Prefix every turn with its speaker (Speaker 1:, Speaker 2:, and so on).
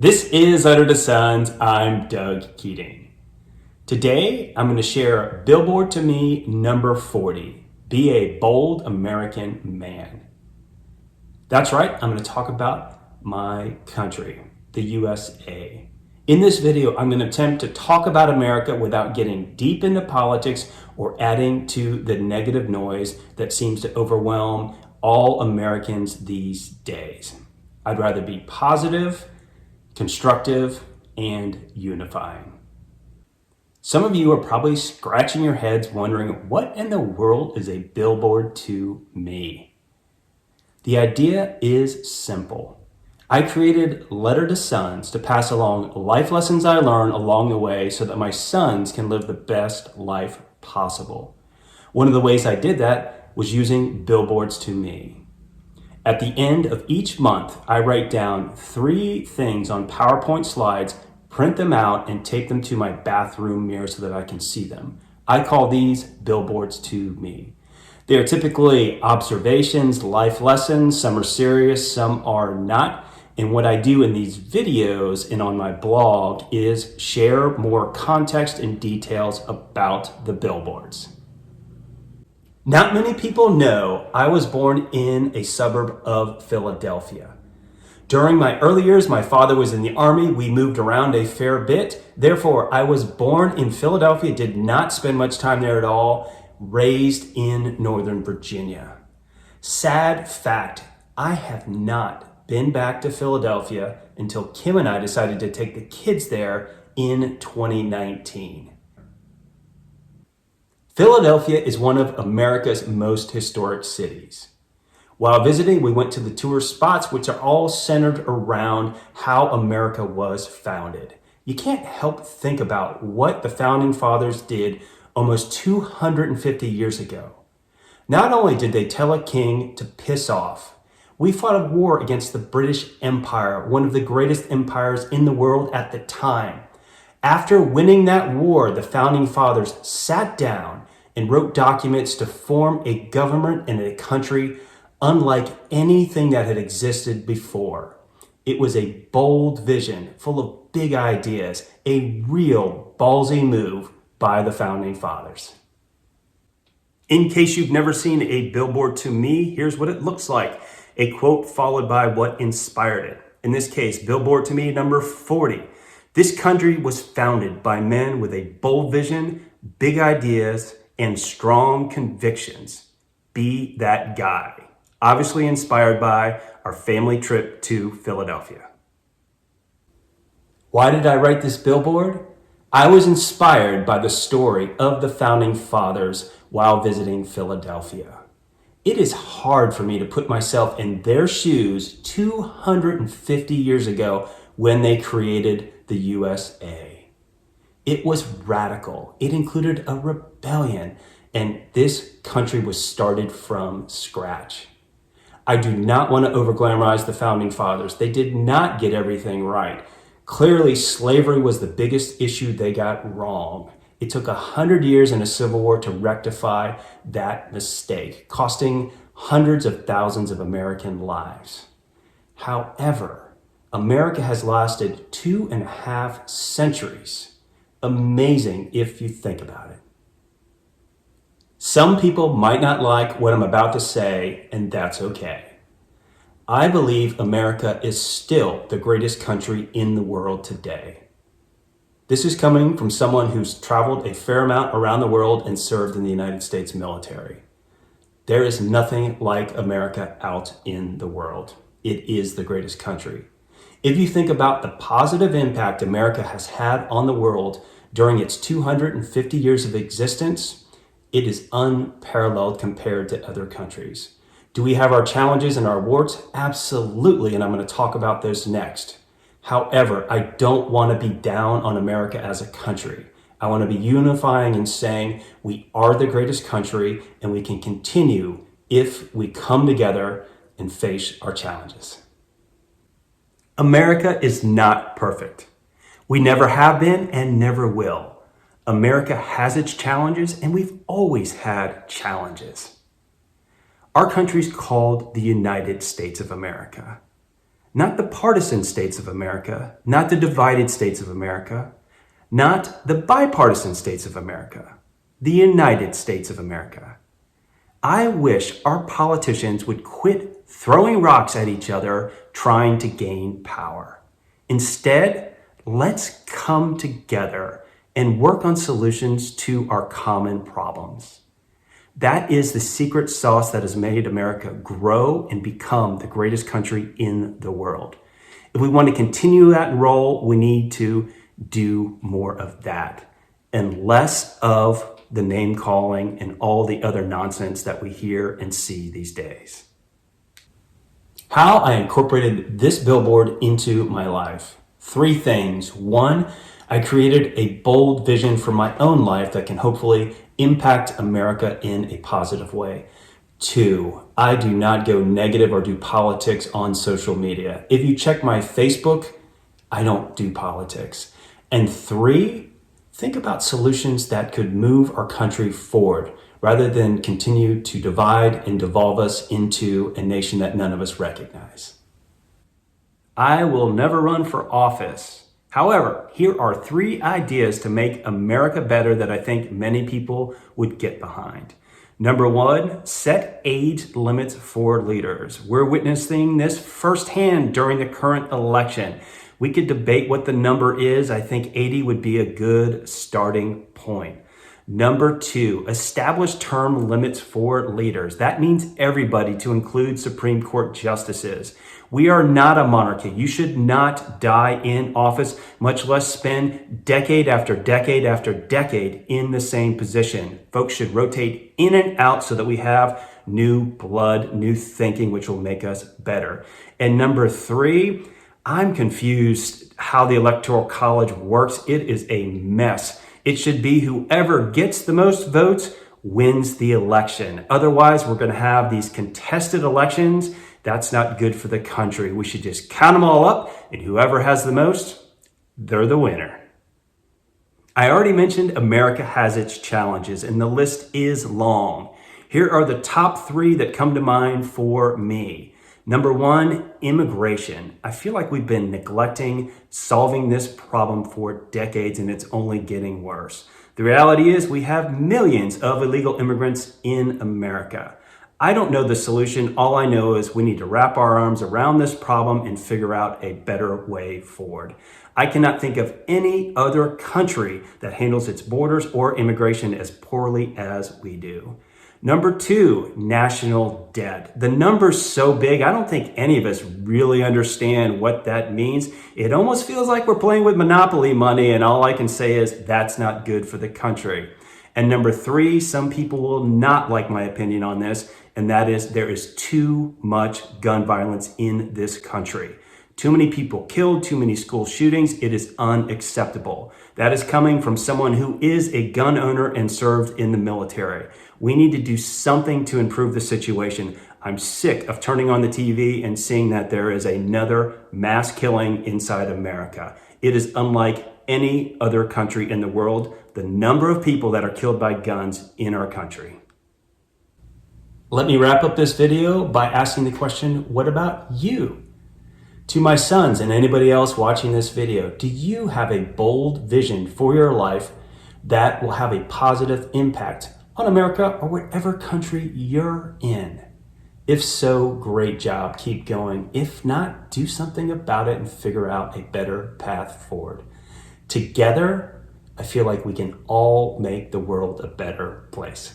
Speaker 1: This is Letter to Sons. I'm Doug Keating. Today, I'm going to share Billboard to Me number 40, Be a Bold American Man. That's right, I'm going to talk about my country, the USA. In this video, I'm going to attempt to talk about America without getting deep into politics or adding to the negative noise that seems to overwhelm all Americans these days. I'd rather be positive, constructive, and unifying. Some of you are probably scratching your heads wondering, what in the world is a billboard to me? The idea is simple. I created Letter to Sons to pass along life lessons I learned along the way so that my sons can live the best life possible. One of the ways I did that was using billboards to me. At the end of each month, I write down 3 things on PowerPoint slides, print them out, and take them to my bathroom mirror so that I can see them. I call these billboards to me. They are typically observations, life lessons. Some are serious, some are not. And what I do in these videos and on my blog is share more context and details about the billboards. Not many people know I was born in a suburb of Philadelphia. During my early years, my father was in the Army. We moved around a fair bit. Therefore, I was born in Philadelphia, did not spend much time there at all, raised in Northern Virginia. Sad fact, I have not been back to Philadelphia until Kim and I decided to take the kids there in 2019. Philadelphia is one of America's most historic cities. While visiting, we went to the tourist spots, which are all centered around how America was founded. You can't help think about what the founding fathers did almost 250 years ago. Not only did they tell a king to piss off, we fought a war against the British Empire, one of the greatest empires in the world at the time. After winning that war, the founding fathers sat down and wrote documents to form a government and a country unlike anything that had existed before. It was a bold vision, full of big ideas, a real ballsy move by the founding fathers. In case you've never seen a billboard to me, here's what it looks like. A quote followed by what inspired it. In this case, Billboard to Me number 40. This country was founded by men with a bold vision, big ideas, and strong convictions. Be that guy. Obviously inspired by our family trip to Philadelphia. Why did I write this billboard? I was inspired by the story of the founding fathers while visiting Philadelphia. It is hard for me to put myself in their shoes 250 years ago when they created the USA. It was radical. It included a rebellion, and this country was started from scratch. I do not want to over-glamorize the founding fathers. They did not get everything right. Clearly, slavery was the biggest issue they got wrong. It took 100 years and a civil war to rectify that mistake, costing hundreds of thousands of American lives. However, America has lasted 2.5 centuries. Amazing if you think about it. Some people might not like what I'm about to say, and that's okay. I believe America is still the greatest country in the world today. This is coming from someone who's traveled a fair amount around the world and served in the United States military. There is nothing like America out in the world. It is the greatest country. If you think about the positive impact America has had on the world during its 250 years of existence, it is unparalleled compared to other countries. Do we have our challenges and our warts? Absolutely, and I'm going to talk about those next. However, I don't want to be down on America as a country. I want to be unifying and saying we are the greatest country and we can continue if we come together and face our challenges. America is not perfect. We never have been and never will. America has its challenges and we've always had challenges. Our country's called the United States of America. Not the partisan states of America, not the divided states of America, not the bipartisan states of America, the United States of America. I wish our politicians would quit throwing rocks at each other trying to gain power. Instead, let's come together and work on solutions to our common problems. That is the secret sauce that has made America grow and become the greatest country in the world. If we want to continue that role, we need to do more of that and less of the name calling and all the other nonsense that we hear and see these days. How I incorporated this billboard into my life. 3 things. 1, I created a bold vision for my own life that can hopefully impact America in a positive way. 2, I do not go negative or do politics on social media. If you check my Facebook, I don't do politics. And 3, think about solutions that could move our country forward rather than continue to divide and devolve us into a nation that none of us recognize. I will never run for office. However, here are 3 ideas to make America better that I think many people would get behind. Number 1, set age limits for leaders. We're witnessing this firsthand during the current election. We could debate what the number is. I think 80 would be a good starting point. Number 2, establish term limits for leaders. That means everybody, to include Supreme Court justices. We are not a monarchy. You should not die in office, much less spend decade after decade after decade in the same position. Folks should rotate in and out so that we have new blood, new thinking, which will make us better. And number 3, I'm confused how the Electoral College works. It is a mess. It should be whoever gets the most votes wins the election. Otherwise, we're going to have these contested elections. That's not good for the country. We should just count them all up, and whoever has the most, they're the winner. I already mentioned America has its challenges, and the list is long. Here are the top 3 that come to mind for me. Number 1, immigration. I feel like we've been neglecting solving this problem for decades, and it's only getting worse. The reality is we have millions of illegal immigrants in America. I don't know the solution. All I know is we need to wrap our arms around this problem and figure out a better way forward. I cannot think of any other country that handles its borders or immigration as poorly as we do. Number 2, national debt. The number's so big, I don't think any of us really understand what that means. It almost feels like we're playing with Monopoly money, and all I can say is that's not good for the country. And number 3, some people will not like my opinion on this, and that is there is too much gun violence in this country. Too many people killed, too many school shootings. It is unacceptable. That is coming from someone who is a gun owner and served in the military. We need to do something to improve the situation. I'm sick of turning on the TV and seeing that there is another mass killing inside America. It is unlike any other country in the world, the number of people that are killed by guns in our country. Let me wrap up this video by asking the question, what about you? To my sons and anybody else watching this video, do you have a bold vision for your life that will have a positive impact on America or whatever country you're in? If so, great job, keep going. If not, do something about it and figure out a better path forward. Together, I feel like we can all make the world a better place.